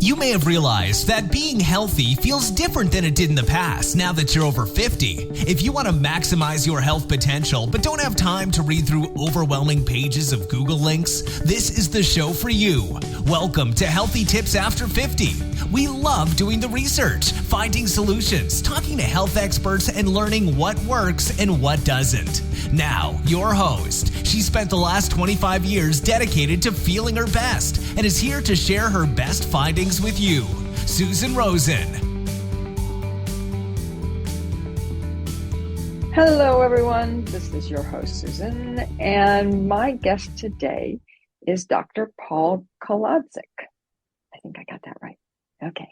You may have realized that being healthy feels different than it did in the past now that you're over 50. If you want to maximize your health potential but don't have time to read through overwhelming pages of Google links, this is the show for you. Welcome to Healthy Tips After 50. We love doing the research, finding solutions, talking to health experts, and learning what works and what doesn't. Now, your host. She spent the last 25 years dedicated to feeling her best and is here to share her best findings with you. Susan Rosen. Hello, everyone. This is your host, Susan, and my guest today is Dr. Paul Kolodzik. I think I got that right. Okay.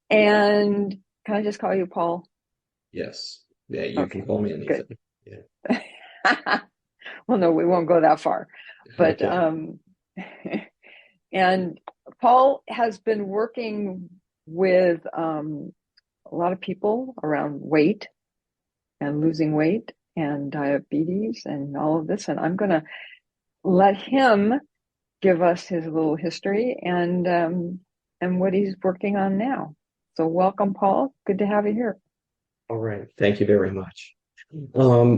And can I just call you Paul? Yes. Yeah, you can call me anything. Good. Yeah. Well, no, we won't go that far. But Okay. and Paul has been working with a lot of people around weight and losing weight and diabetes and all of this. And I'm going to let him give us his little history and what he's working on now. So welcome, Paul. Good to have you here. All right. Thank you very much.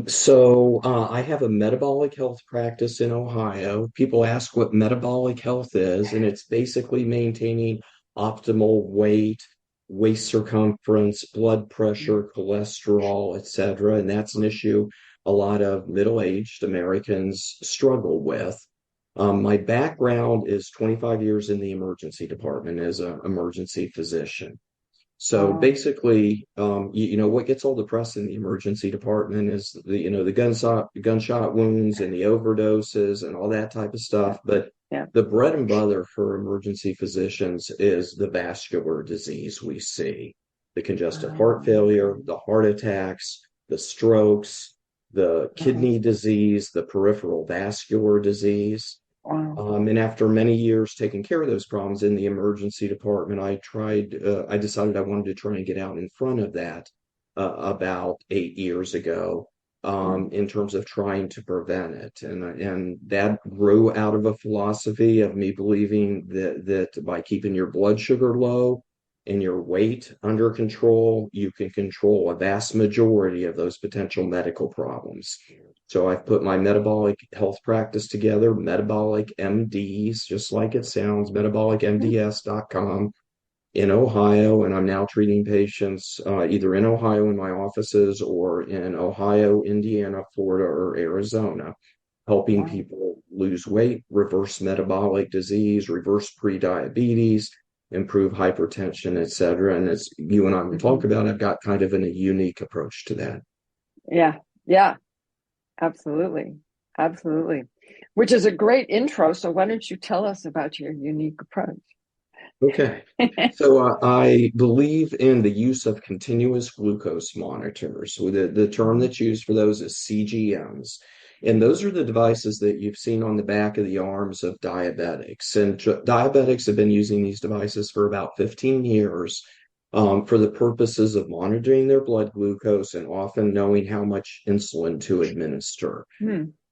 So I have a metabolic health practice in Ohio. People ask what metabolic health is, and it's basically maintaining optimal weight, waist circumference, blood pressure, cholesterol, etc. And that's an issue a lot of middle-aged Americans struggle with. My background is 25 years in the emergency department as an emergency physician. So basically, what gets all the press in the emergency department is the gunshot wounds and the overdoses and all that type of stuff. But the bread and butter for emergency physicians is the vascular disease we see, the congestive heart failure, the heart attacks, the strokes, the kidney disease, the peripheral vascular disease. And after many years taking care of those problems in the emergency department, I decided I wanted to try and get out in front of that about 8 years ago in terms of trying to prevent it. And that grew out of a philosophy of me believing that by keeping your blood sugar low and your weight under control, you can control a vast majority of those potential medical problems. So I've put my metabolic health practice together, Metabolic MDs, just like it sounds, metabolicmds.com in Ohio. And I'm now treating patients either in Ohio in my offices or in Ohio, Indiana, Florida, or Arizona, helping people lose weight, reverse metabolic disease, reverse prediabetes, improve hypertension, etc. And as you and I will talk about, I've got kind of a unique approach to that. Yeah. Absolutely. Which is a great intro. So why don't you tell us about your unique approach? Okay. So I believe in the use of continuous glucose monitors. So the term that's used for those is CGMs. And those are the devices that you've seen on the back of the arms of diabetics. And diabetics have been using these devices for about 15 years. For the purposes of monitoring their blood glucose and often knowing how much insulin to administer.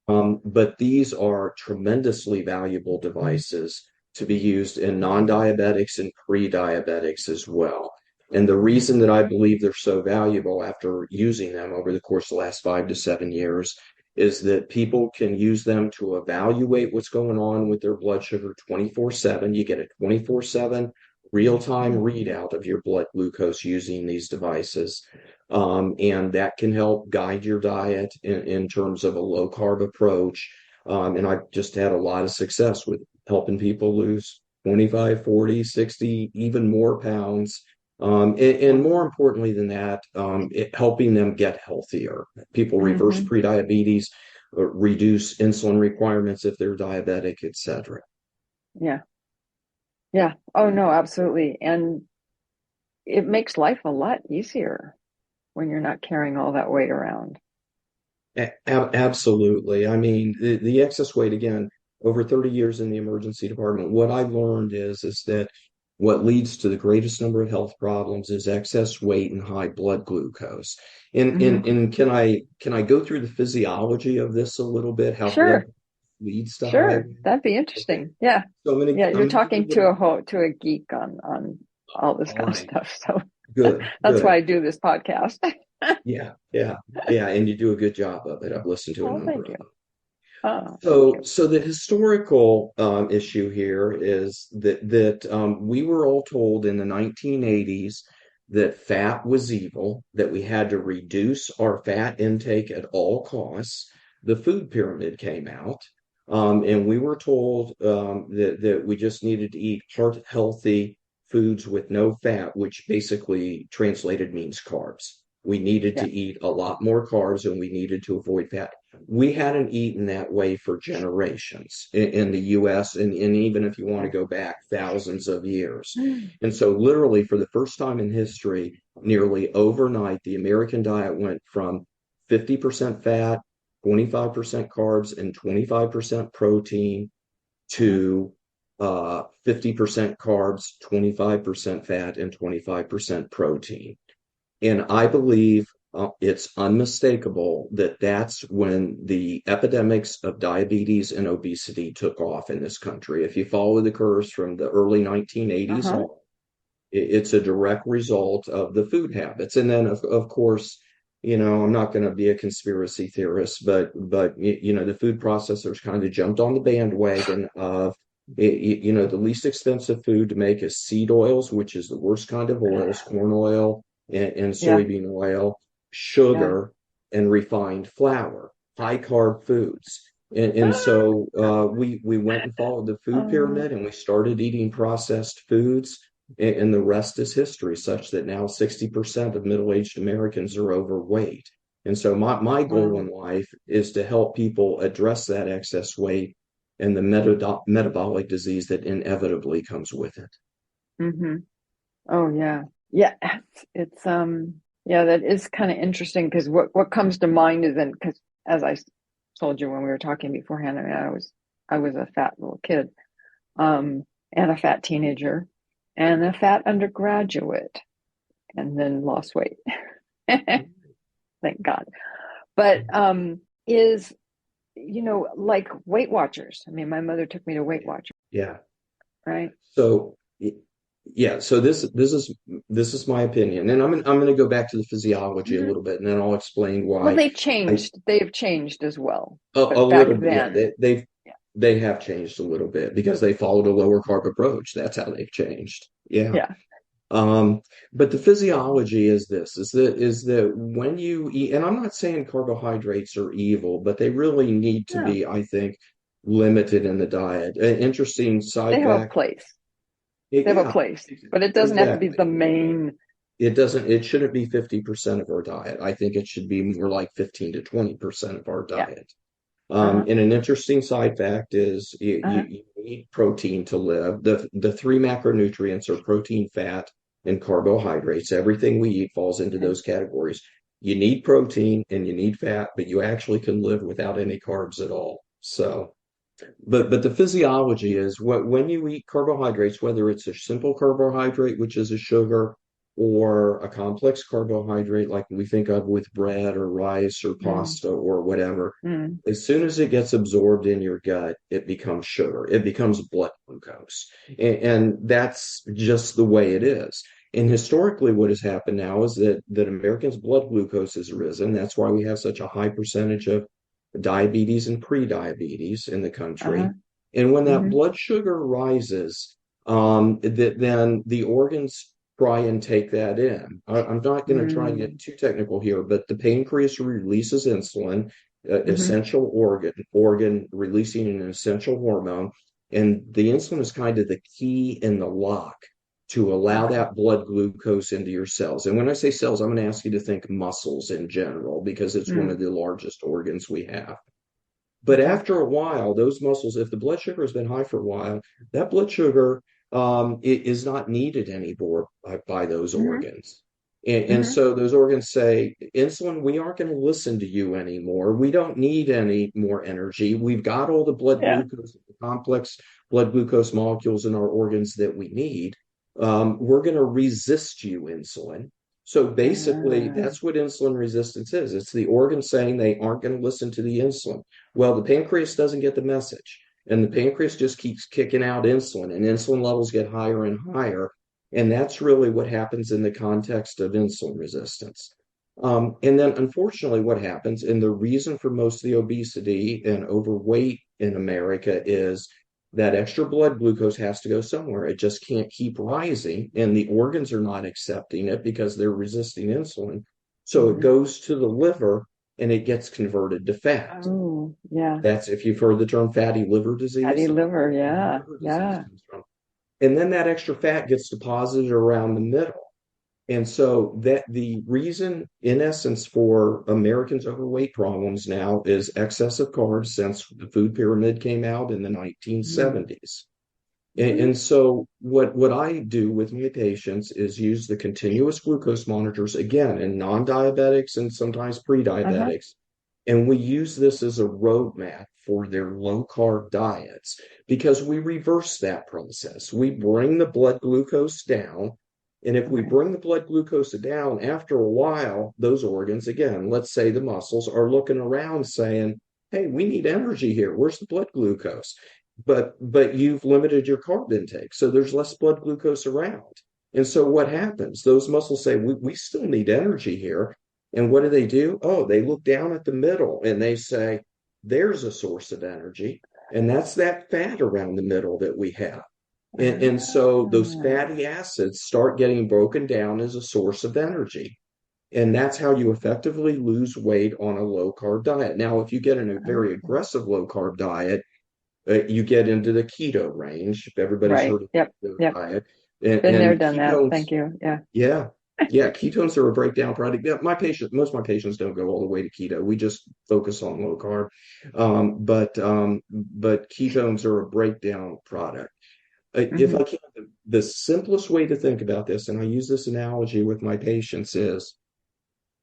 But these are tremendously valuable devices to be used in non-diabetics and pre-diabetics as well. And the reason that I believe they're so valuable after using them over the course of the last 5 to 7 years is that people can use them to evaluate what's going on with their blood sugar 24/7. You get a 24/7 real-time readout of your blood glucose using these devices. And that can help guide your diet in terms of a low-carb approach. And I've just had a lot of success with helping people lose 25, 40, 60, even more pounds. And more importantly than that, helping them get healthier. People reverse prediabetes, reduce insulin requirements if they're diabetic, etc. Yeah. Oh, no, absolutely. And it makes life a lot easier when you're not carrying all that weight around. Absolutely. I mean, the excess weight, again, over 30 years in the emergency department, what I learned is that what leads to the greatest number of health problems is excess weight and high blood glucose. And can I go through the physiology of this a little bit? Sure. leads to high Sure. weight. That'd be Okay. interesting. Yeah. So Yeah. You're I'm gonna talking give to you to a geek on all this all kind of right. stuff. So Good, that's why good. I do this podcast. Yeah, yeah, yeah. And you do a good job of it. I've listened to a Oh, number thank of you. them. Oh, thank So, you. so the historical issue here is that we were all told in the 1980s that fat was evil, that we had to reduce our fat intake at all costs. The food pyramid came out, and we were told that we just needed to eat heart healthy foods with no fat, which basically translated means carbs. We needed Yeah. to eat a lot more carbs, and we needed to avoid fat. We hadn't eaten that way for generations in the US, and even if you want to Yeah. go back thousands of years. And so, literally, for the first time in history, nearly overnight, the American diet went from 50% fat, 25% carbs, and 25% protein Uh-huh. to 50% carbs, 25% fat, and 25% protein. And I believe it's unmistakable that that's when the epidemics of diabetes and obesity took off in this country. If you follow the curves from the early 1980s Uh-huh. on, it's a direct result of the food habits. And then, of course, I'm not going to be a conspiracy theorist, but the food processors kind of jumped on the bandwagon of the least expensive food to make is seed oils, which is the worst kind of oils, corn oil and Yeah. soybean oil, Yeah. sugar, and refined flour, high carb foods. And so we went and followed the food Um, pyramid, and we started eating processed foods, and the rest is history, such that now 60% of middle-aged Americans are overweight. And so my goal wow. in life is to help people address that excess weight and the metabolic disease that inevitably comes with it. Mm-hmm. Oh, yeah. Yeah. Yeah, that is kind of interesting because what comes to mind is because as told you when we were talking beforehand, I mean, I was a fat little kid, and a fat teenager and a fat undergraduate and then lost weight. Thank God. But is like Weight Watchers. I mean, my mother took me to Weight Watchers, Yeah. right? So yeah, so this is my opinion, and I'm going to go back to the physiology a Hmm. little bit, and then I'll explain Well, why. they've I changed. They've changed as well. a But back little bit, yeah, then, yeah, they have changed a little bit because they followed a lower carb approach. That's how they've changed. Yeah. yeah, Um, but the physiology is this, is that when you eat, and I'm not saying carbohydrates are evil, but they really need to no, be, I think, limited in the diet. An interesting they side have a fact. place. They have a Yeah, place, but it doesn't have to be exactly. the main. It shouldn't be 50% of our diet. I think it should be more like 15 to 20% of our Yeah. diet. Uh-huh. And an interesting side fact is Uh-huh. you need protein to live. The three macronutrients are protein, fat, and carbohydrates. Everything we eat falls into Okay. those categories. You need protein and you need fat, but you actually can live without any carbs at all. So, but the physiology is when you eat carbohydrates, whether it's a simple carbohydrate, which is a sugar, or a complex carbohydrate like we think of with bread or rice or Mm, pasta or whatever, mm, as soon as it gets absorbed in your gut, it becomes sugar. It becomes blood glucose. And that's just the way it is. And historically, what has happened now is that Americans' blood glucose has risen. That's why we have such a high percentage of diabetes and pre-diabetes in the uh-huh. country. And when that Mm-hmm. blood sugar rises, then the organs try and take that in. I'm not going to try and get Mm, too technical here, but the pancreas releases insulin, mm-hmm. essential organ releasing an essential hormone, and the insulin is kind of the key in the lock to allow Okay. that blood glucose into your cells. And when I say cells, I'm going to ask you to think muscles in general because it's one of Mm, the largest organs we have. But okay. after a while, those muscles, if the blood sugar has been high for a while, that blood sugar is not needed anymore by those Mm-hmm. organs. And Mm-hmm. so those organs say, insulin, we aren't going to listen to you anymore. We don't need any more energy. We've got all the blood Yeah. glucose, the complex blood glucose molecules in our organs that we need. We're going to resist you, insulin. So basically, Ah, that's what insulin resistance is. It's the organ saying they aren't going to listen to the insulin. Well, the pancreas doesn't get the message, and the pancreas just keeps kicking out insulin, and insulin levels get higher and higher. And that's really what happens in the context of insulin resistance. And then, unfortunately, what happens, and the reason for most of the obesity and overweight in America is that extra blood glucose has to go somewhere. It just can't keep rising, and the organs are not accepting it because they're resisting insulin. So it mhm. goes to the liver and it gets converted to fat. Oh, yeah. That's if you've heard the term fatty liver Fatty disease. liver. Yeah. Liver disease Yeah. comes from. And then that extra fat gets deposited around the middle. And so that the reason, in essence, for Americans' overweight problems now is excessive carbs since the food pyramid came out in the Mm-hmm. 1970s. And so what I do with my patients is use the continuous glucose monitors again in non-diabetics and sometimes Uh-huh. pre-diabetics. And we use this as a roadmap for their low carb diets because we reverse that process. We bring the blood glucose down. And if we Okay. bring the blood glucose down, after a while, those organs, again, let's say the muscles are looking around saying, hey, we need energy here. Where's the blood glucose? But you've limited your carb intake, so there's less blood glucose around. And so what happens? Those muscles say, we still need energy here. And what do? Oh, they look down at the middle and they say, there's a source of energy. And that's that fat around the middle that we have. And so those Ah, fatty acids start getting broken down as a source of energy. And that's how you effectively lose weight on a low carb diet. Now, if you get in a very okay. aggressive low carb diet, you get into the keto range. If everybody's Right. heard of Yep. the keto Yep. diet, Been there, and done that. ketones, Thank you. Yeah. yeah, yeah, ketones are a breakdown product. Yeah, most of my patients don't go all the way to keto. We just focus on low carb, but ketones are a breakdown product. If Hmm. I can, the simplest way to think about this, and I use this analogy with my patients, is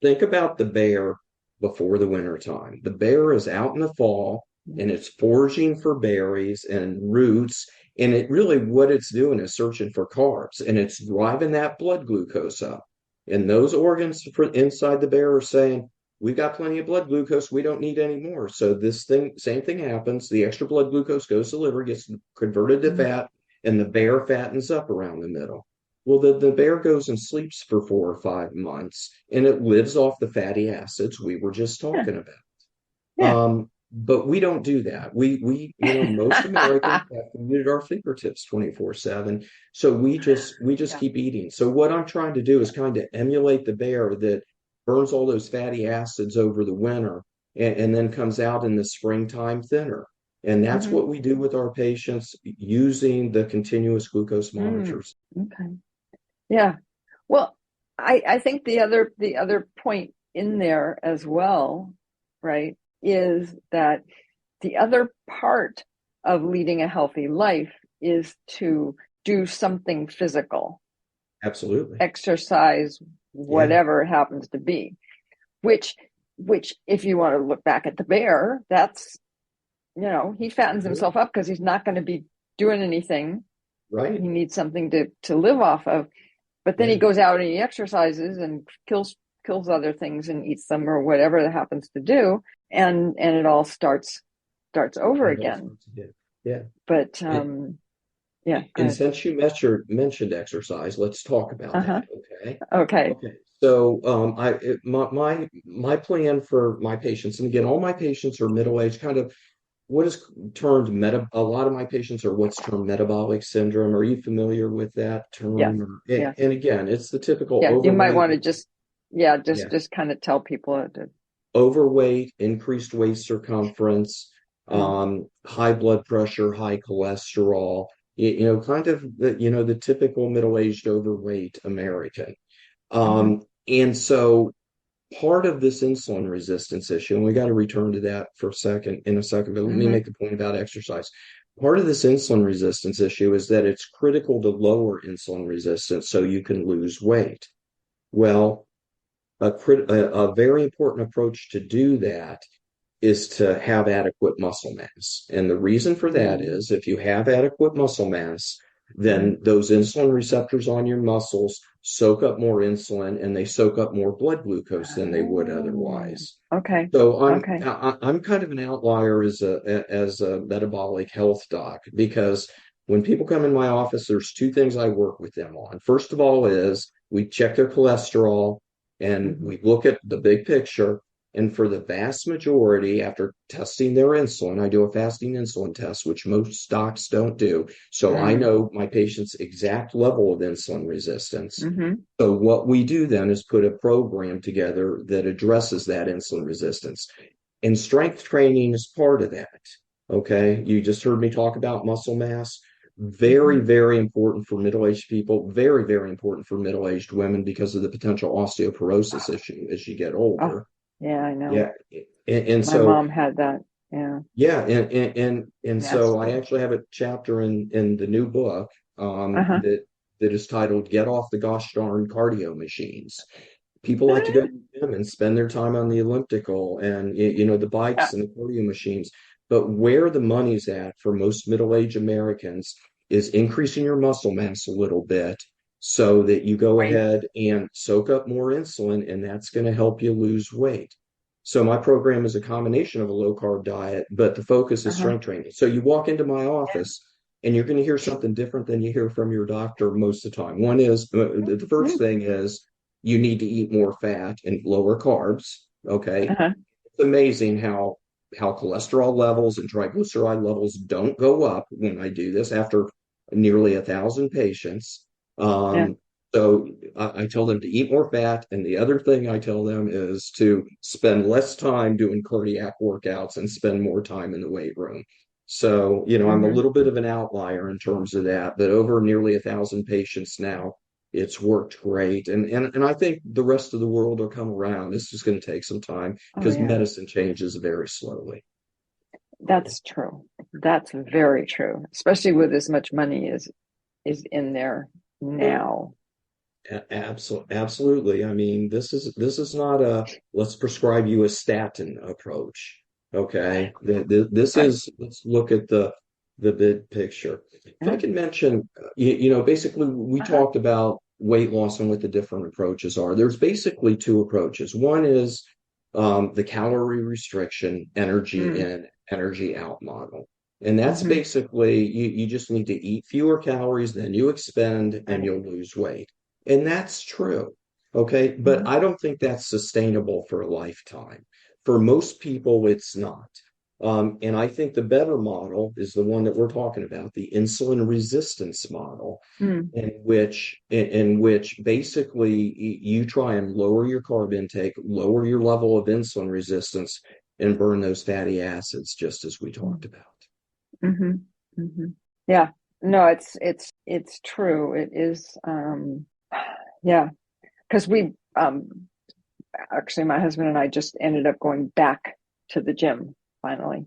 think about the bear before the winter time. The bear is out in the fall and it's foraging for berries and roots. And it really, what it's doing is searching for carbs and it's driving that blood glucose up. And those organs inside the bear are saying, we've got plenty of blood glucose. We don't need any more. So same thing happens. The extra blood glucose goes to the liver, gets converted to fat, and the bear fattens up around the middle. Well, the bear goes and sleeps for 4 or 5 months and it lives off the fatty acids we were just Yeah. talking about. Yeah. But we don't do that. Most Americans have muted our fingertips 24/7. So we just Yeah. keep eating. So what I'm trying to do is kind of emulate the bear that burns all those fatty acids over the winter and then comes out in the springtime thinner. And that's Hmm. what we do with our patients using the continuous glucose Mm. monitors. Okay. Yeah. Well, I think the other point in there as well, right, is that the other part of leading a healthy life is to do something physical, Absolutely. exercise, Yeah. whatever it happens to be, which which if you want to look back at the bear, that's, he fattens himself up because he's not going to be doing anything. Right. He needs something to live off of. But then he Yeah. goes out and he exercises and kills other things and eats them or whatever that happens to do, and it all starts over And it all again. starts again. Yeah. But And, yeah, go and ahead. since you mentioned exercise, let's talk about Uh-huh. that. Okay. Okay. Okay. So my plan for my patients, and again, all my patients are middle-aged, kind of what is termed a lot of my patients are what's termed metabolic syndrome. Are you familiar with that Yes. term? Yeah. And again, it's the typical Yeah. You might overweight. want to just, yeah, just Yeah. just kind of tell people Overweight, increased waist circumference, mm, high blood pressure, high cholesterol, kind of the typical middle-aged overweight American. mhm, And so part of this insulin resistance issue, and we got to return to that in a second, but let me mhm, make the point about exercise. Part of this insulin resistance issue is that it's critical to lower insulin resistance so you can lose weight. Well, a very important approach to do that is to have adequate muscle mass. And the reason for that mm, is if you have adequate muscle mass, mhm, then those insulin receptors on your muscles soak up more insulin, and they soak up more blood glucose than they would Oh, otherwise. okay. So Okay. I'm kind of an outlier as a metabolic health doc, because when people come in my office, there's two things I work with them on. First of all is we check their cholesterol and Hmm. we look at the big picture. And for the vast majority, after testing their insulin, I do a fasting insulin test, which most docs don't do. So I Mm. know my patient's exact level of insulin resistance. Hmm. So what we do then is put a program together that addresses that insulin resistance. And strength training is part of that. Okay. You just heard me talk about muscle mass. Very, Hmm. very important for middle-aged people. Very, very important for middle-aged women because of the potential osteoporosis issue as you get Oh, older. yeah, I know. Yeah. And My so, mom had that. Yeah. yeah. And so I Nasty. actually have a chapter in the new book Uh-huh. that is titled Get Off the Gosh Darn Cardio Machines. People like to go to the gym and spend their time on the elliptical and the Yeah. bikes and the cardio machines. But where the money's at for most middle-aged Americans is increasing your muscle mass a little bit so that you go Wait. ahead and soak up more insulin, and that's going to help you lose weight. So my program is a combination of a low carb diet, but the focus is Uh-huh. strength training. So you walk into my Yeah. office and you're going to hear something different than you hear from your doctor most of the time. One is the first Mm. thing is you need to eat more fat and lower carbs. Okay. Uh-huh. It's amazing how cholesterol levels and triglyceride levels don't go up when I do this after nearly 1,000 patients. Yeah. So I tell them to eat more fat, and the other thing I tell them is to spend less time doing cardiac workouts and spend more time in the weight room. So, I'm a Hmm. little bit of an outlier in terms of that, but over nearly 1,000 patients now, it's worked great. And I think the rest of the world will come around. It's just going to take some time Oh, because yeah. medicine changes very slowly. That's true. That's very true, especially with as much money is in there now. Absolutely. I mean, this is not a let's prescribe you a statin approach. Okay. This Right. is let's look at the big picture. If I Yeah. can mention, basically we Uh-huh. talked about weight loss and what the different approaches are. There's basically two approaches. One is the calorie restriction, energy Mm. in, energy out model. And that's Hmm. basically you just need to eat fewer calories than you expend and Right. you'll lose weight. And that's true. Okay. But Hmm. I don't think that's sustainable for a lifetime. For most people, it's not. And I think the better model is the one that we're talking about, the insulin resistance model, Mm. in which basically you try and lower your carb intake, lower your level of insulin resistance, and burn those fatty acids, just as we talked about. Hmm. Hmm. Yeah. No, it's true. It is. Yeah, because we actually my husband and I just ended up going back to the gym finally.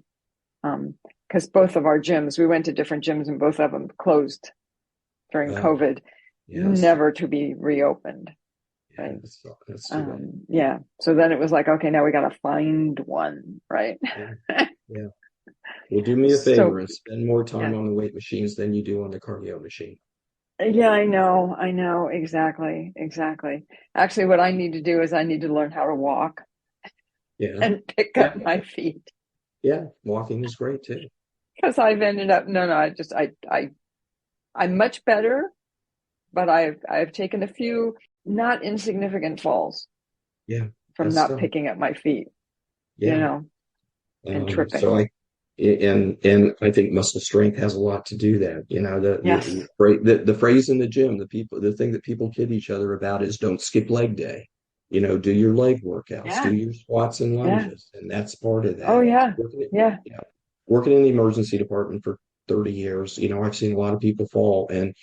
Because both of our gyms, we went to different gyms and both of them closed during Uh, COVID, yes, never to be reopened. yeah, Right. that's too bad. Yeah. So then it was like, okay, now we got to find one. Right. Yeah, yeah. Well, do me a favor So, and spend more time yeah. on the weight machines than you do on the cardio machine. Yeah, I know. I know. Exactly. Exactly. Actually, what I need to do is I need to learn how to walk Yeah, and pick yeah, up my feet yeah. Walking is great too. because I've ended up, no, I'm much better, but I've taken a few not insignificant falls Yeah, from that's not tough. picking up my feet, you Yeah. know, and So tripping. and I think muscle strength has a lot to do that. Yes. The phrase in the gym, the thing that people kid each other about is don't skip leg day. Do your leg workouts, do Yeah. your squats and Yeah. lunges, and that's part of Oh, that. yeah. Yeah. Yeah, working in the emergency department for 30 years, I've seen a lot of people fall, and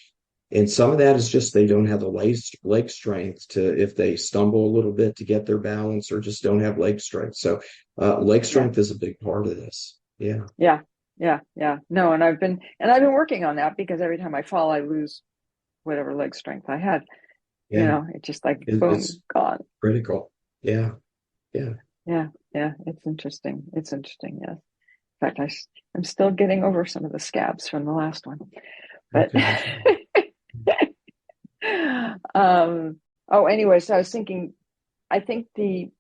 some of that is just they don't have the leg strength to, if they stumble a little bit, to get their balance, or just don't have leg strength. So leg Yeah. strength is a big part of this. Yeah. Yeah. Yeah. Yeah. No, and I've been working on that because every time I fall, I lose whatever leg strength I had. Yeah. It's just like It's boom, gone. critical. Yeah. Yeah. Yeah. Yeah. It's interesting. It's interesting. Yes. In fact, I'm still getting over some of the scabs from the last one, but Okay. Anyway, so I was thinking, I think the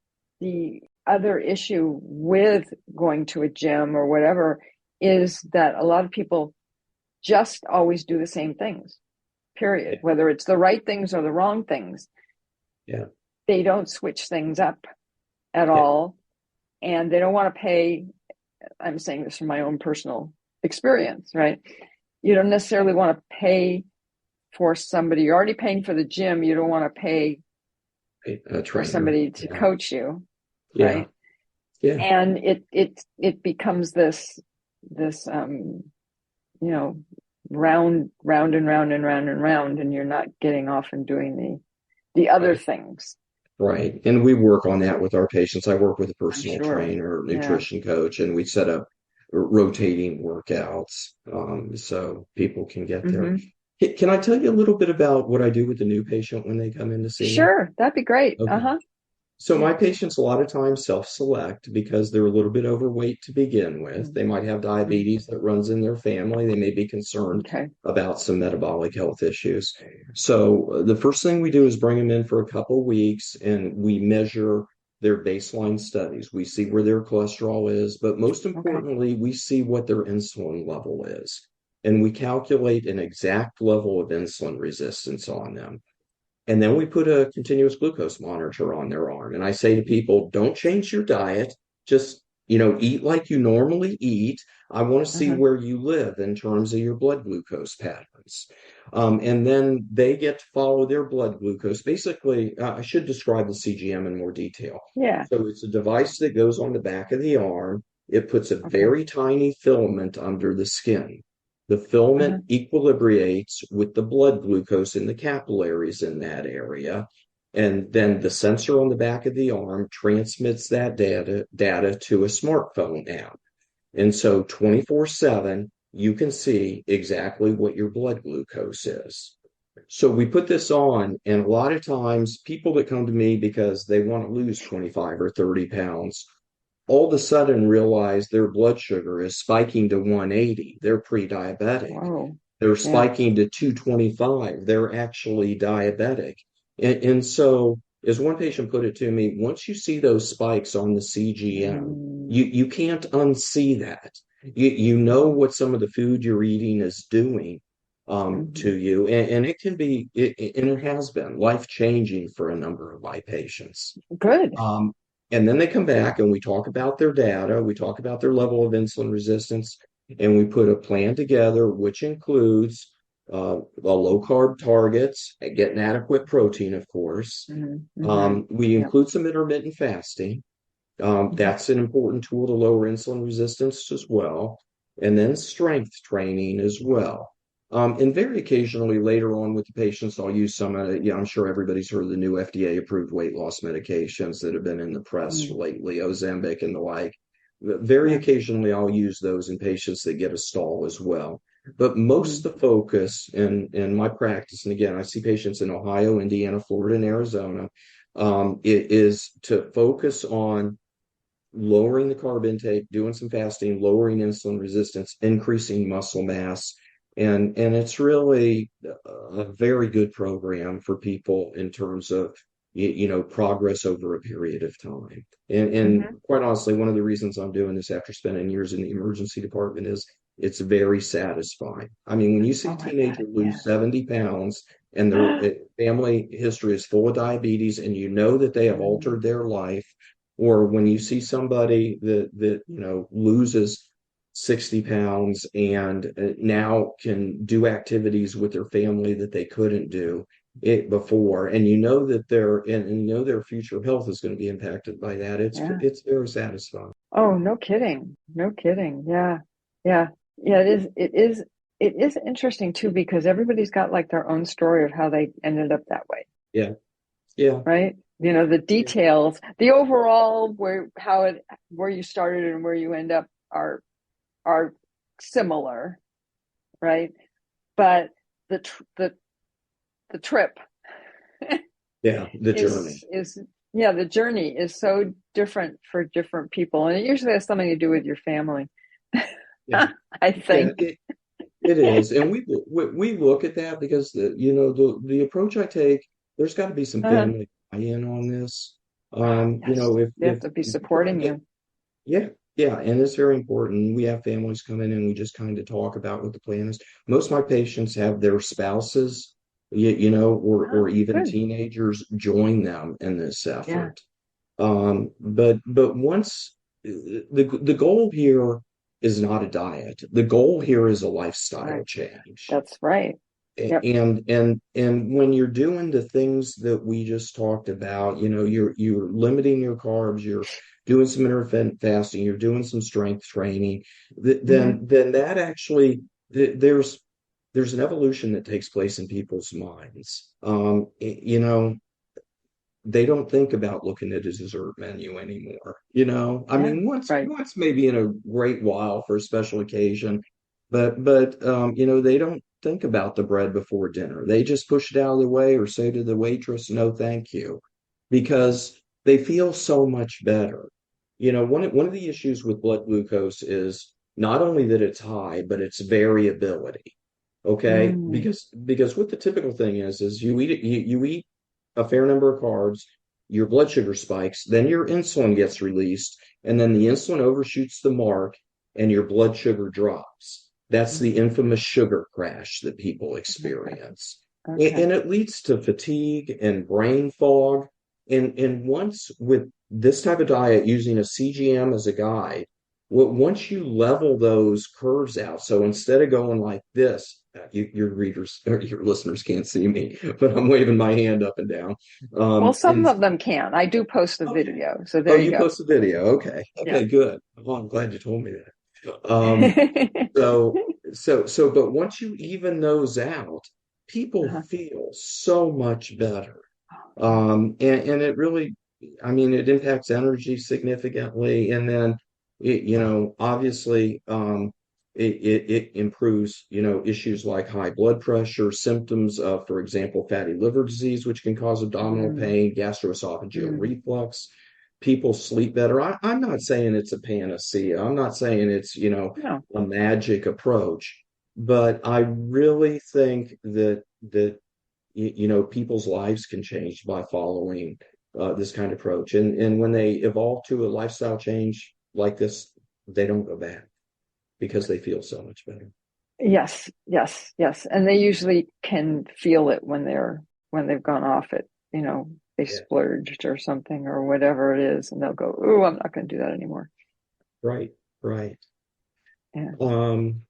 other issue with going to a gym or whatever is that a lot of people just always do the same things, period, whether it's the right things or the wrong things. Yeah. They don't switch things up at all, and they don't want to pay. I'm saying this from my own personal experience, right? You don't necessarily want to pay for somebody. You're already paying for the gym. You don't want to pay for somebody to coach you, right? Yeah. And it becomes this round and round and round and round, and you're not getting off and doing the other things. Right. And we work on that with our patients. I work with a personal trainer, nutrition coach, and we set up rotating workouts so people can get there. Can I tell you a little bit about what I do with the new patient when they come in to see me? Sure, that'd be great. Okay. So my patients a lot of times self-select because they're a little bit overweight to begin with. They might have diabetes that runs in their family. They may be concerned about some metabolic health issues. So the first thing we do is bring them in for a couple weeks and we measure their baseline studies. We see where their cholesterol is, but most importantly, we see what their insulin level is. And we calculate an exact level of insulin resistance on them. And then we put a continuous glucose monitor on their arm. And I say to people, don't change your diet. Just, eat like you normally eat. I want to see where you live in terms of your blood glucose patterns. And then they get to follow their blood glucose. Basically, I should describe the CGM in more detail. Yeah. So it's a device that goes on the back of the arm. It puts a very tiny filament under the skin. The filament equilibrates with the blood glucose in the capillaries in that area. And then the sensor on the back of the arm transmits that data to a smartphone app. And so 24/7, you can see exactly what your blood glucose is. So we put this on, and a lot of times people that come to me because they want to lose 25 or 30 pounds, all of a sudden realize their blood sugar is spiking to 180. They're pre-diabetic. Wow. They're spiking to 225. They're actually diabetic. And so, as one patient put it to me, once you see those spikes on the CGM, you can't unsee that. You know what some of the food you're eating is doing to you. And it can be, and it has been life-changing for a number of my patients. Good. And then they come back and we talk about their data, we talk about their level of insulin resistance, and we put a plan together, which includes a low-carb targets, getting adequate protein, of course. We include some intermittent fasting. That's an important tool to lower insulin resistance as well. And then strength training as well. And very occasionally later on with the patients, I'll use some, I'm sure everybody's heard of the new FDA-approved weight loss medications that have been in the press lately, Ozempic and the like. Very occasionally, I'll use those in patients that get a stall as well. But most of the focus in my practice, and again, I see patients in Ohio, Indiana, Florida, and Arizona, it is to focus on lowering the carb intake, doing some fasting, lowering insulin resistance, increasing muscle mass. And it's really a very good program for people in terms of, progress over a period of time. And quite honestly, one of the reasons I'm doing this after spending years in the emergency department is it's very satisfying. I mean, when you see a teenager lose 70 pounds and their family history is full of diabetes and you know that they have altered their life, or when you see somebody that loses 60 pounds and now can do activities with their family that they couldn't do it before, and that their future health is going to be impacted by that. It's very satisfying. Oh, no kidding. Yeah. It is interesting too, because everybody's got like their own story of how they ended up that way. Yeah. Right. The details, the overall where you started and where you end up are similar, right? But the trip, the journey the journey is so different for different people, and it usually has something to do with your family. I think it is, and we look at that because the approach I take there's got to be some Uh-huh. family buy-in on this. Yes, they have If to be you try to supporting get, you. yeah, yeah, and it's very important. We have families come in and we just kind of talk about what the plan is. Most of my patients have their spouses, or Oh, even good. teenagers join them in this Yeah, effort. But once the goal here is not a diet. The goal here is a lifestyle right. change. That's right. Yep. And when you're doing the things that we just talked about, you're limiting your carbs, you're doing some intermittent fasting, you're doing some strength training, Hmm. then that actually there's an evolution that takes place in people's minds. They don't think about looking at a dessert menu anymore. I Yeah, mean, right. once maybe in a great while for a special occasion, but they don't think about the bread before dinner. They just push it out of the way or say to the waitress, "No, thank you," because they feel so much better. One of the issues with blood glucose is not only that it's high, but its variability. Okay, Mm. because what the typical thing is you eat a fair number of carbs, your blood sugar spikes, then your insulin gets released, and then the insulin overshoots the mark and your blood sugar drops. That's the Mhm. infamous sugar crash that people Okay. experience. Okay. And it leads to fatigue and brain fog. And once with this type of diet using a CGM as a guide, once you level those curves out, so instead of going like this, your readers or your listeners can't see me, but I'm waving my hand up and down. Well, some And of them can. I do post a okay, video, so oh, there you you go. post a video. Okay, Yeah. okay, good. Well, I'm glad you told me that. But once you even those out, people Uh-huh. feel so much better. Yeah. And it really, I mean, it impacts energy significantly. And then, obviously, it improves, issues like high blood pressure, symptoms of, for example, fatty liver disease, which can cause abdominal Mm, pain, gastroesophageal mm. reflux. People sleep better. I'm not saying it's a panacea. I'm not saying it's, No. a magic approach, but I really think that people's lives can change by following this kind of approach. And when they evolve to a lifestyle change like this, they don't go back because they feel so much better. Yes, yes, yes. And they usually can feel it when they've gone off it, they Yeah, splurged or something or whatever it is, and they'll go, "Oh, I'm not going to do that anymore." right, right. Yeah. Um,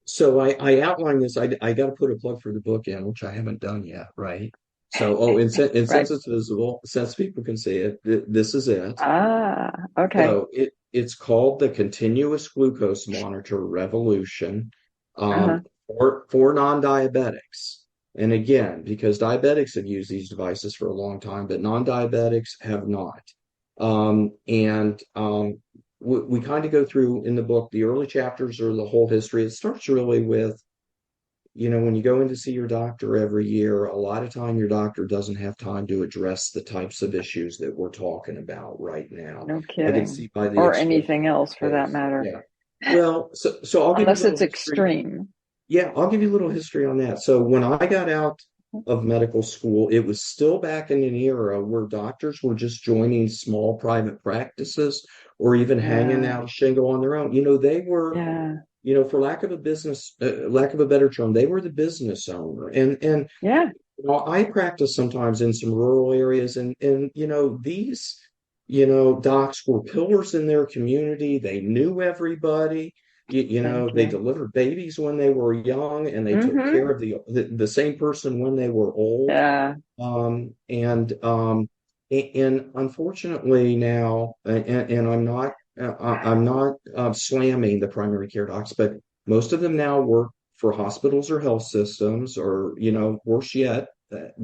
so I outlined this. I got to put a plug for the book in, which I haven't done yet, right? So, and Right. since it's visible, since people can see it, this is it. Ah, okay. So it's called the Continuous Glucose Monitor Revolution, Uh-huh. for non-diabetics. And again, because diabetics have used these devices for a long time, but non-diabetics have not. And we kind of go through in the book, the early chapters are the whole history. It starts really with when you go in to see your doctor every year, a lot of time your doctor doesn't have time to address the types of issues that we're talking about right now. No I can kidding. see by the Or expression anything on else your for that face. matter. Yeah. Well, so I'll give you a Unless little it's history. extreme. Yeah, I'll give you a little history on that. So when I got out of medical school, it was still back in an era where doctors were just joining small private practices or even hanging Yeah. out a shingle on their own. They were Yeah. for lack of a better term, they were the business owner. And Yeah. I practice sometimes in some rural areas, and these docs were pillars in their community. They knew everybody. Thank They you. delivered babies when they were young, and they took Mm-hmm. care of the same person when they were old. Yeah. Um, and um, and unfortunately now, and I'm not slamming the primary care docs, but most of them now work for hospitals or health systems, or worse yet,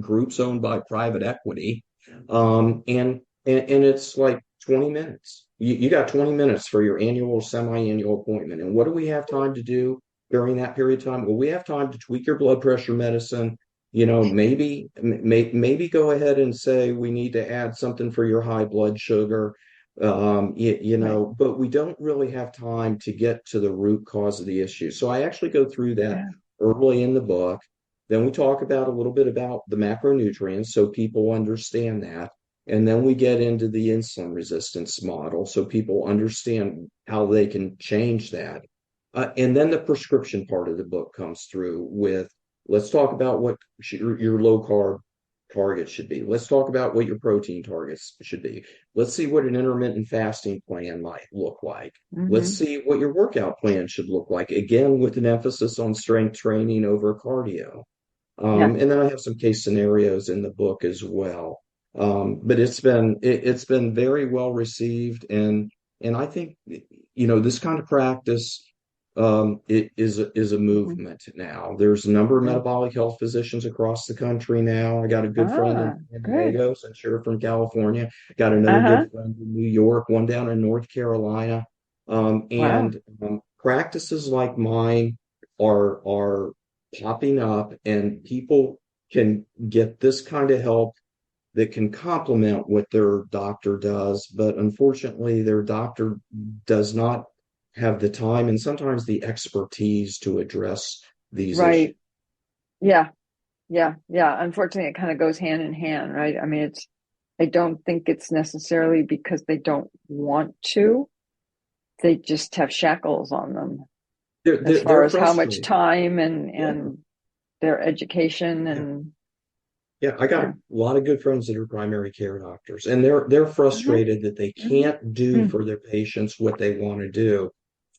groups owned by private equity. And it's like 20 minutes. You got 20 minutes for your annual or semi-annual appointment. And what do we have time to do during that period of time? Well, we have time to tweak your blood pressure medicine. Maybe go ahead and say we need to add something for your high blood sugar. Right. But we don't really have time to get to the root cause of the issue. So I actually go through that Yeah. early in the book. Then we talk about a little bit about the macronutrients so people understand that. And then we get into the insulin resistance model so people understand how they can change that. And then the prescription part of the book comes through with, let's talk about what your low carb targets should be. Let's talk about what your protein targets should be. Let's see what an intermittent fasting plan might look like. Let's see what your workout plan should look like, again, with an emphasis on strength training over cardio. Yeah. And then I have some case scenarios in the book as well. But it's been very well received, and I think this kind of practice it is a movement now. There's a number of metabolic health physicians across the country now. I got a good friend in San Good. Diego, since you're from California. Got another good friend in New York, one down in North Carolina. And practices like mine are popping up, and people can get this kind of help that can complement what their doctor does, but unfortunately their doctor does not have the time and sometimes the expertise to address these issues. Yeah. Unfortunately, it kind of goes hand in hand, right? I mean, I don't think it's necessarily because they don't want to. They just have shackles on them as far as how much time and their education and I got a lot of good friends that are primary care doctors, and they're frustrated that they can't do for their patients what they want to do.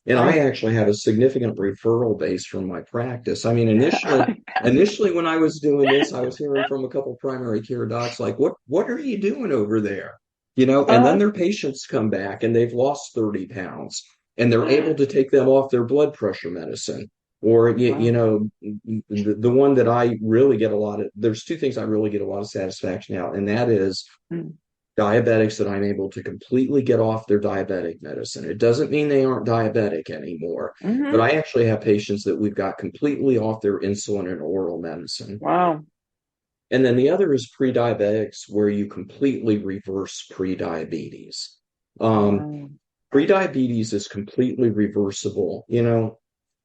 And I actually have a significant referral base from my practice. I mean, initially when I was doing this, I was hearing from a couple primary care docs like, what are you doing over there? And then their patients come back and they've lost 30 pounds and they're able to take them off their blood pressure medicine. Or, the one that I really get there's two things I really get a lot of satisfaction out, and that is diabetics that I'm able to completely get off their diabetic medicine. It doesn't mean they aren't diabetic anymore, but I actually have patients that we've got completely off their insulin and oral medicine. Wow. And then the other is pre-diabetics, where you completely reverse pre-diabetes. Pre-diabetes is completely reversible.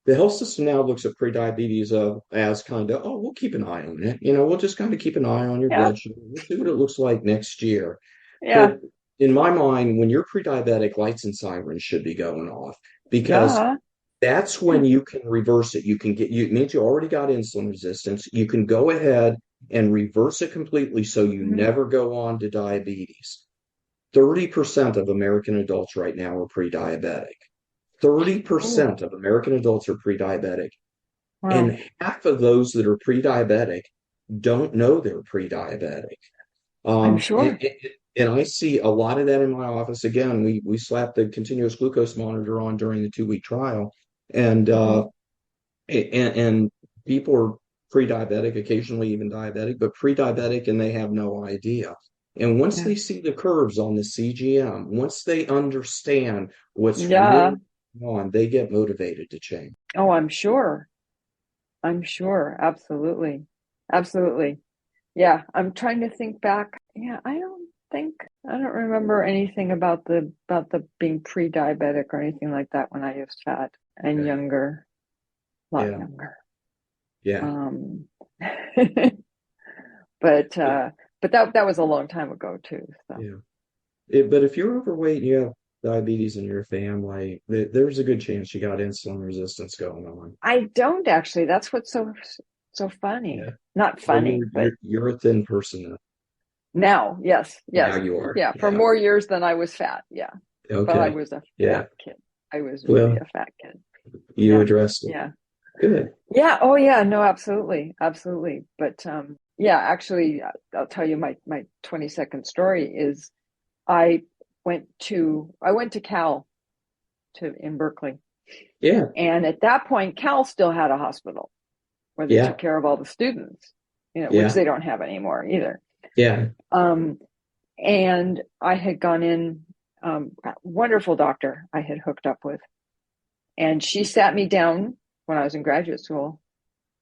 The health system now looks at pre-diabetes as kind of, we'll keep an eye on it. We'll just kind of keep an eye on your blood sugar. We'll see what it looks like next year. Yeah. But in my mind, when you're pre-diabetic, lights and sirens should be going off, because that's when you can reverse it. It means you already got insulin resistance. You can go ahead and reverse it completely so you never go on to diabetes. 30% of American adults right now are pre-diabetic. 30% of American adults are pre-diabetic. Wow. And half of those that are pre-diabetic don't know they're pre-diabetic. I'm sure. And I see a lot of that in my office. Again, we slapped the continuous glucose monitor on during the 2-week trial, and people are pre-diabetic, occasionally even diabetic, but pre-diabetic, and they have no idea. And once they see the curves on the CGM, once they understand what's really on, they get motivated to change. Oh, I'm sure. Absolutely. Yeah. I'm trying to think back. Yeah. I don't remember anything about the being pre-diabetic or anything like that when I was fat and younger, a lot younger. Yeah. But that was a long time ago too. So. Yeah. But if you're overweight and you have diabetes in your family, there's a good chance you got insulin resistance going on. I don't actually. That's what's so funny. Yeah. Not funny, but you're a thin person now. Yes. Now you are. Yeah, for more years than I was fat. Yeah. Okay. But I was a fat kid. I was really a fat kid. You addressed it. Yeah. Good. Yeah. Oh yeah. No, absolutely. But actually, I'll tell you my 20-second story is I went to Cal in Berkeley. Yeah. And at that point, Cal still had a hospital where they took care of all the students, which they don't have anymore either. Yeah. And I had gone in, wonderful doctor I had hooked up with. And she sat me down when I was in graduate school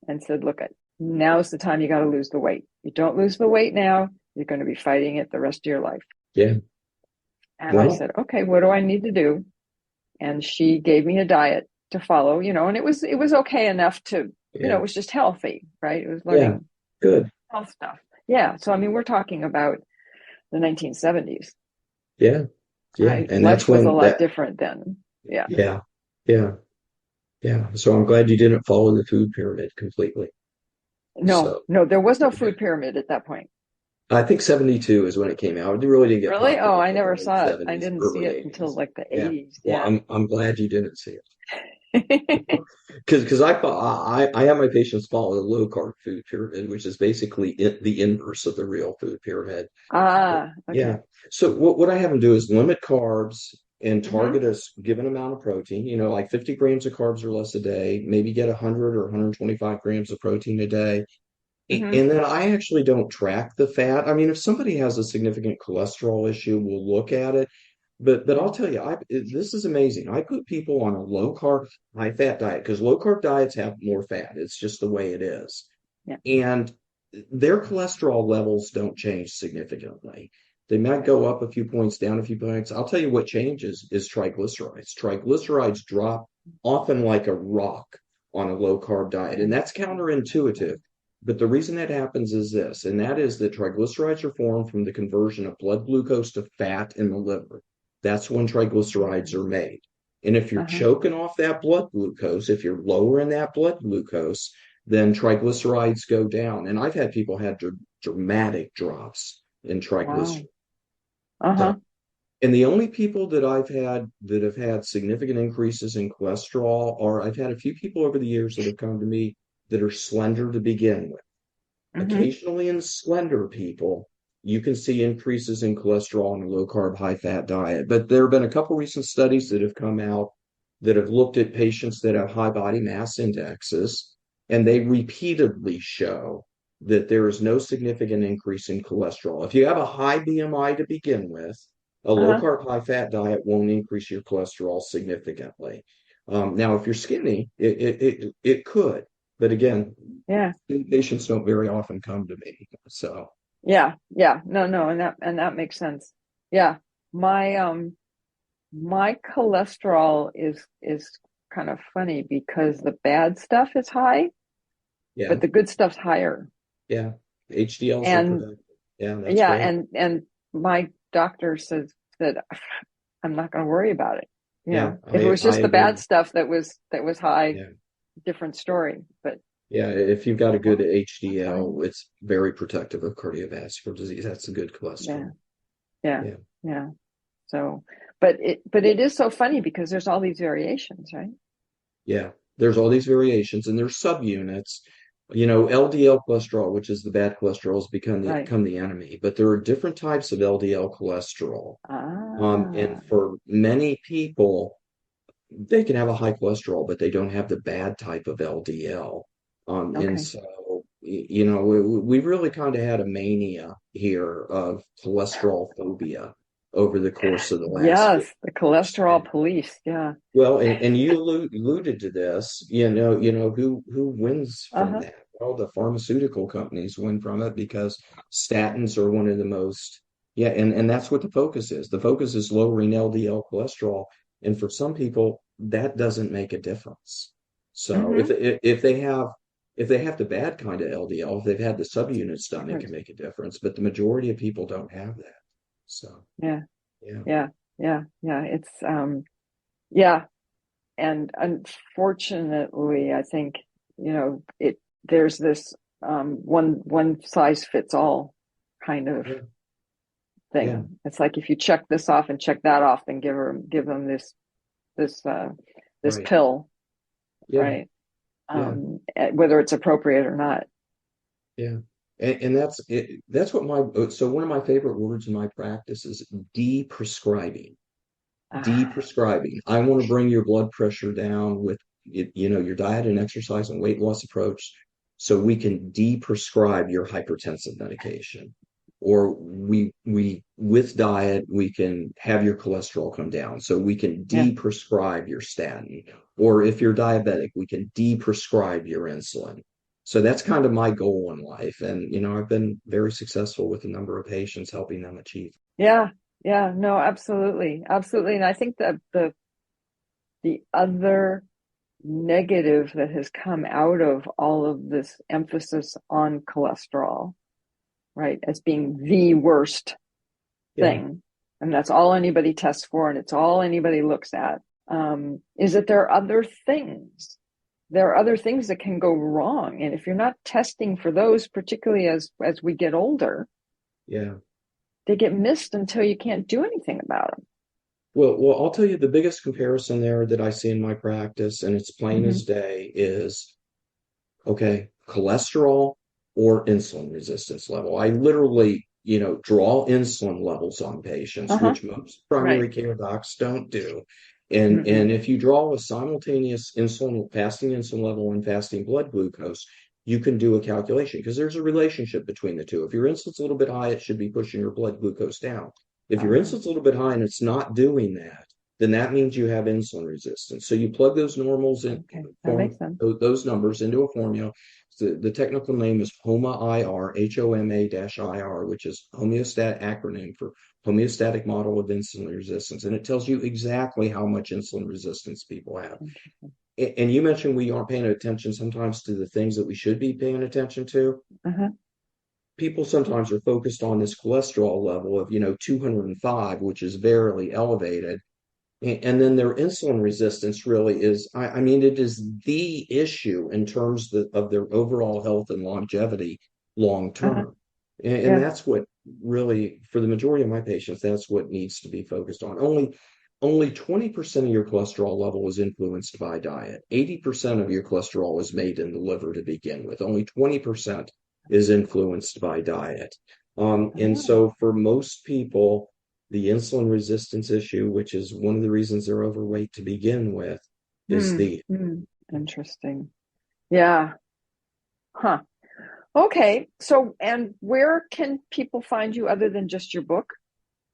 and said, look, now's the time you got to lose the weight. You don't lose the weight now, you're going to be fighting it the rest of your life. Yeah. And I said, okay, what do I need to do? And she gave me a diet to follow, and it was okay enough to, Yeah. it was just healthy, right? It was Yeah. learning Good. health stuff. Yeah. So, I mean, we're talking about the 1970s, Yeah. Yeah. right? And that's Life was a when lot that, different then. Yeah. yeah. Yeah. Yeah. So I'm glad you didn't follow the food pyramid completely. No, So no, there was no food pyramid at that point. I think 72 is when it came out. It really didn't get Really? Oh, popular I until the never late saw it. I 70s, didn't see early it until 80s. like the Yeah. 80s. Well, Yeah. I'm glad you didn't see it. Because I have my patients follow the low carb food pyramid, which is basically the inverse of the real food pyramid. Ah, Yeah. okay. So what I have them do is limit carbs and Mm-hmm. target a given amount of protein, like 50 grams of carbs or less a day, maybe get 100 or 125 grams of protein a day. Mm-hmm. And then I actually don't track the fat. I mean, if somebody has a significant cholesterol issue, we'll look at it. But Yeah. I'll tell you, this is amazing. I put people on a low carb, high fat diet because low carb diets have more fat. It's just the way it is. Yeah. And their cholesterol levels don't change significantly. They might go up a few points, down a few points. I'll tell you what changes is triglycerides. Triglycerides drop often like a rock on a low carb diet. And that's counterintuitive. But the reason that happens is this, and that is that triglycerides are formed from the conversion of blood glucose to fat in the liver. That's when triglycerides are made. And if you're Uh-huh. choking off that blood glucose, if you're lowering that blood glucose, then triglycerides go down. And I've had people have dramatic drops in Wow. triglycerides. Uh-huh. And the only people that I've had that have had significant increases in cholesterol are I've had a few people over the years that have come to me that are slender to begin with. Mm-hmm. Occasionally in slender people, you can see increases in cholesterol in a low carb, high fat diet. But there have been a couple recent studies that have come out that have looked at patients that have high body mass indexes, and they repeatedly show that there is no significant increase in cholesterol. If you have a high BMI to begin with, a low Uh-huh. carb, high fat diet won't increase your cholesterol significantly. Now, if you're skinny, it could. But again, Yeah. patients don't very often come to me. So, Yeah. Yeah. No, no, and that makes sense. Yeah. My cholesterol is kind of funny because the bad stuff is high, yeah, but the good stuff's higher. yeah. HDLs are And protected. Yeah, that's yeah, great. and my doctor says that I'm not going to worry about it. Yeah, If it was I just the bad agree. stuff that was high, Yeah. different story. But Yeah, if you've got a good that's HDL, fine. it's very protective of cardiovascular disease. That's a good Yeah, cholesterol. yeah, Yeah. yeah. So, but it is so funny because there's all these variations, right? Yeah. There's all these variations and there's subunits. LDL cholesterol, which is the bad cholesterol, has Right. become the enemy. But there are different types of LDL cholesterol. And Ah, for many people, they can have a high cholesterol, but they don't have the bad type of LDL. And okay. so, we really kind of had a mania here of cholesterol phobia over the course of the last 50 Yes, the cholesterol years. police. Yeah. Well, and you alluded to this, who wins from Uh-huh. that? Well, the pharmaceutical companies win from it because statins are one of the most, yeah, and that's what the focus is. The focus is lowering LDL cholesterol, and for some people, that doesn't make a difference. So Mm-hmm. if they have the bad kind of LDL, if they've had the subunits done, it can make a difference. But the majority of people don't have that. So Yeah. yeah, Yeah. Yeah. Yeah. It's yeah. And unfortunately, I think, there's this one size fits all kind of yeah, yeah, thing. It's like if you check this off and check that off, then give them this right, pill, yeah, right? yeah. Whether it's appropriate or not. Yeah. And that's it. That's what so one of my favorite words in my practice is de-prescribing. Ah, De-prescribing. I want to bring your blood pressure down with your diet and exercise and weight loss approach so we can de-prescribe your hypertensive medication. Or we with diet, we can have your cholesterol come down. So we can yeah, de-prescribe your statin. Or if you're diabetic, we can de-prescribe your insulin. So that's kind of my goal in life. And, I've been very successful with a number of patients helping them achieve. yeah, yeah. No, absolutely, absolutely. And I think that the other negative that has come out of all of this emphasis on cholesterol, right, as being the worst thing, and that's all anybody tests for, and it's all anybody looks at, is that there are other things. There are other things that can go wrong, and if you're not testing for those, particularly as we get older, they get missed until you can't do anything about them. Well, I'll tell you the biggest comparison there that I see in my practice, and it's plain as day, is okay, cholesterol or insulin resistance level. I literally, draw insulin levels on patients, which most primary care docs don't do. And if you draw a simultaneous fasting insulin level and fasting blood glucose, you can do a calculation because there's a relationship between the two. If your insulin's a little bit high, it should be pushing your blood glucose down. If your insulin's a little bit high and it's not doing that, then that means you have insulin resistance. So you plug those normals in, those numbers into a formula. So the technical name is HOMA-IR, HOMA-IR, which is homeostat acronym for homeostatic model of insulin resistance. And it tells you exactly how much insulin resistance people have. And you mentioned we aren't paying attention sometimes to the things that we should be paying attention to. People sometimes are focused on this cholesterol level of, 205, which is very elevated. And then their insulin resistance really is, it is the issue in terms of their overall health and longevity long term. And that's what really, for the majority of my patients, that's what needs to be focused on. Only 20% of your cholesterol level is influenced by diet. 80% of your cholesterol is made in the liver to begin with. Only 20% is influenced by diet. And so for most people, the insulin resistance issue, which is one of the reasons they're overweight to begin with, is interesting. Yeah. Huh. Okay. So, and where can people find you other than just your book?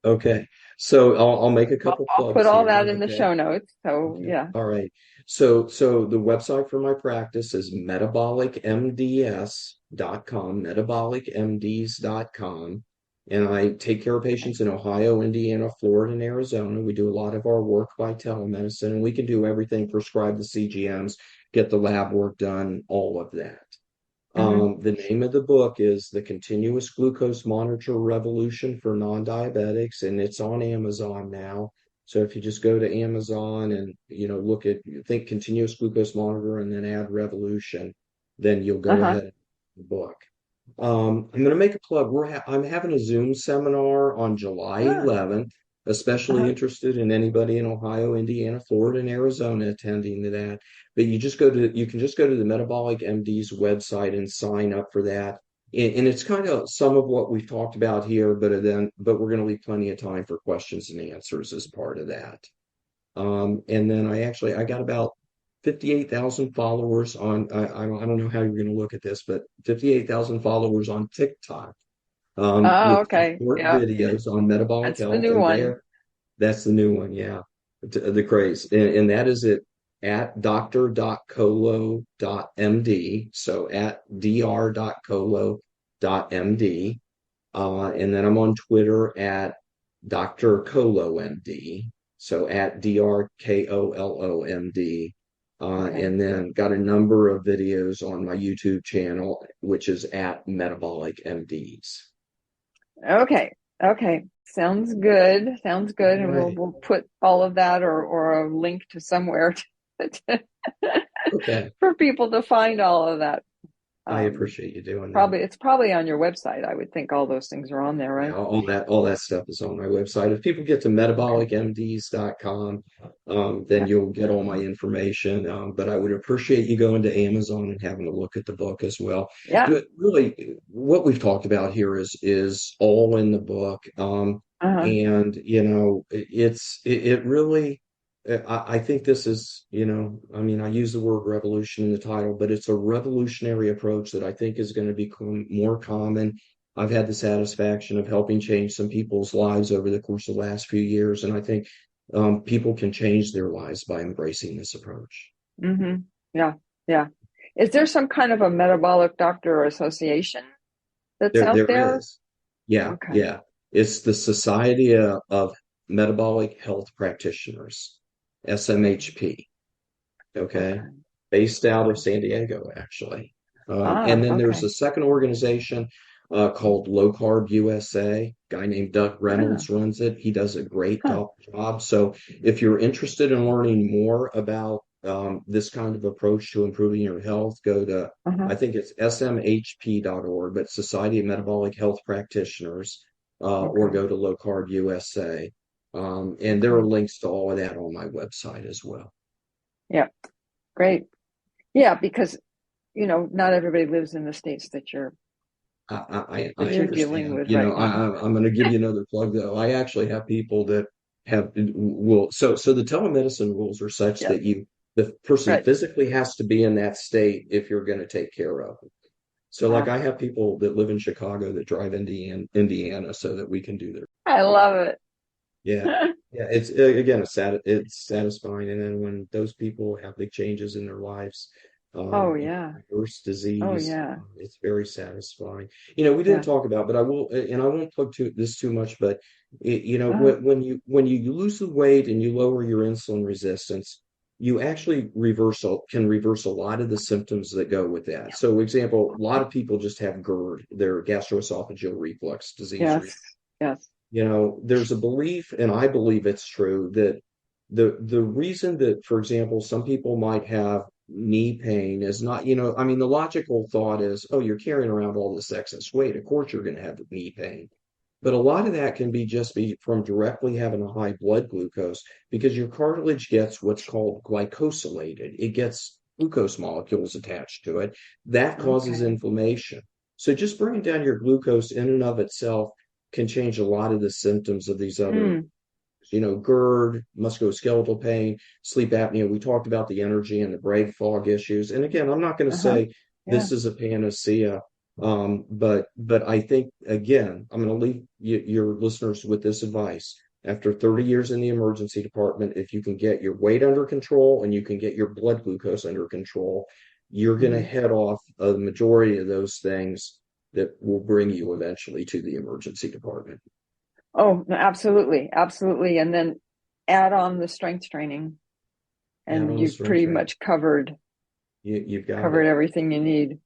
Okay. So I'll make a couple plugs. I'll put all that in the show notes. So yeah. All right. So the website for my practice is metabolicmds.com, metabolicmds.com. And I take care of patients in Ohio, Indiana, Florida, and Arizona. We do a lot of our work by telemedicine, and we can do everything, prescribe the CGMs, get the lab work done, all of that. The name of the book is The Continuous Glucose Monitor Revolution for Non-Diabetics, and it's on Amazon now. So if you just go to Amazon and, think Continuous Glucose Monitor and then add Revolution, then you'll go ahead and read the book. I'm going to make a plug. I'm having a Zoom seminar on July 11th, especially interested in anybody in Ohio, Indiana, Florida, and Arizona attending to that. But you can just go to the Metabolic MD's website and sign up for that. And it's kind of some of what we've talked about here, but we're going to leave plenty of time for questions and answers as part of that. And then I got about 58,000 followers on, I don't know how you're going to look at this, but 58,000 followers on TikTok. Okay. Short videos on metabolic health. That's the new one. That's the new one, yeah. The craze. And that is at dr.kolo.md. So at dr.kolo.md. And then I'm on Twitter at Dr. KoloMD. So at DRKOLOMD. And then got a number of videos on my YouTube channel, which is at Metabolic MDs. Okay. Sounds good. And we'll put all of that or a link to somewhere for people to find all of that. I appreciate you doing that. It's probably on your website. I would think all those things are on there, right? Yeah, all that stuff is on my website. If people get to metabolicmds.com, then you'll get all my information. But I would appreciate you going to Amazon and having a look at the book as well. Yeah. But really, what we've talked about here is all in the book. And it really. I think this is, I use the word revolution in the title, but it's a revolutionary approach that I think is going to become more common. I've had the satisfaction of helping change some people's lives over the course of the last few years, and I think people can change their lives by embracing this approach. Yeah. Is there some kind of a metabolic doctor association that's out there? There is. Yeah, yeah. It's the Society of Metabolic Health Practitioners. SMHP. Okay. based out of San Diego, actually. And then there's Okay. a second organization called Low Carb USA. Guy named Doug Yeah. Reynolds runs it. He does a great Huh. job. So if you're interested in learning more about this kind of approach to improving your health, go to, Uh-huh. I think it's smhp.org, but Society of Metabolic Health Practitioners, or Okay. go to Low Carb USA. And there are Okay. links to all of that on my website as well. Yeah. Great. Yeah, because not everybody lives in the states that you're I dealing understand. with right now. I'm going to give you another plug though. I actually have people that so the telemedicine rules are such Yeah. that the person Right. physically has to be in that state if you're going to take care of them. So like Ah, I have people that live in Chicago that drive Indiana so that we can do their. I love it. Yeah. Yeah, it's again, it's satisfying. And then when those people have big changes in their lives, Oh yeah. reverse Oh disease, yeah. it's very satisfying. We didn't Yeah. talk about, but I will, and I won't plug this too much, but Uh, when you lose the weight and you lower your insulin resistance, you actually can reverse a lot of the symptoms that go with that. So, example, a lot of people just have GERD, their gastroesophageal reflux disease. yes. Yes. There's a belief, and I believe it's true, that the reason that, for example, some people might have knee pain is not, I mean, the logical thought is, oh, you're carrying around all this excess weight. Of course, you're going to have knee pain. But a lot of that can be from directly having a high blood glucose because your cartilage gets what's called glycosylated. It gets glucose molecules attached to it. That causes Okay. inflammation. So just bringing down your glucose in and of itself can change a lot of the symptoms of these other, Hmm. GERD, musculoskeletal pain, sleep apnea. We talked about the energy and the brain fog issues. And again, I'm not going to Uh-huh. say Yeah. this is a panacea, but I think again, I'm going to leave your listeners with this advice. After 30 years in the emergency department, if you can get your weight under control and you can get your blood glucose under control, you're going to Mhm. head off a majority of those things that will bring you eventually to the emergency department. Oh, no, absolutely. Absolutely. And then add on the strength training Add and on the you've strength pretty training. much covered You've got covered it. everything you need.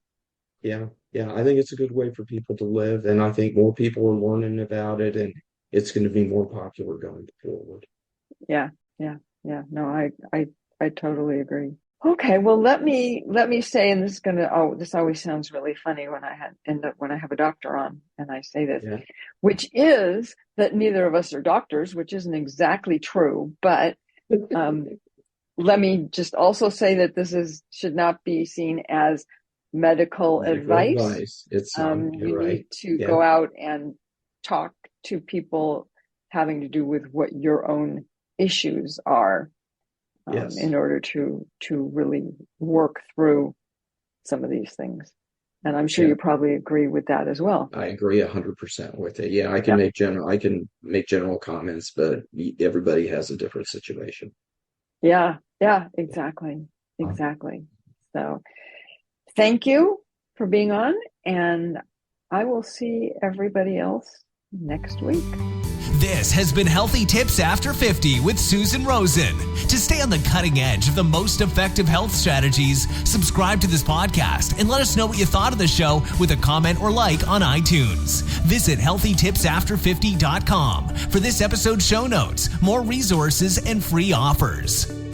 Yeah. Yeah. I think it's a good way for people to live. And I think more people are learning about it and it's going to be more popular going forward. Yeah. Yeah. Yeah. No, I totally agree. Okay, well let me say, and this always sounds really funny when when I have a doctor on and I say this, Yeah. which is that neither of us are doctors, which isn't exactly true, but um, let me just also say that should not be seen as medical Medical advice. advice. It's not. You You're need right. to Yeah. go out and talk to people having to do with what your own issues are, Yes. in order to really work through some of these things. And I'm sure Yeah. you probably agree with that as well. I agree 100% with it. Yeah. Yeah. I can make general comments, but everybody has a different situation. Yeah. Yeah. Exactly. Exactly. So thank you for being on, and I will see everybody else next week. This has been Healthy Tips After 50 with Susan Rosen. To stay on the cutting edge of the most effective health strategies, subscribe to this podcast and let us know what you thought of the show with a comment or like on iTunes. Visit healthytipsafter50.com for this episode's show notes, more resources, and free offers.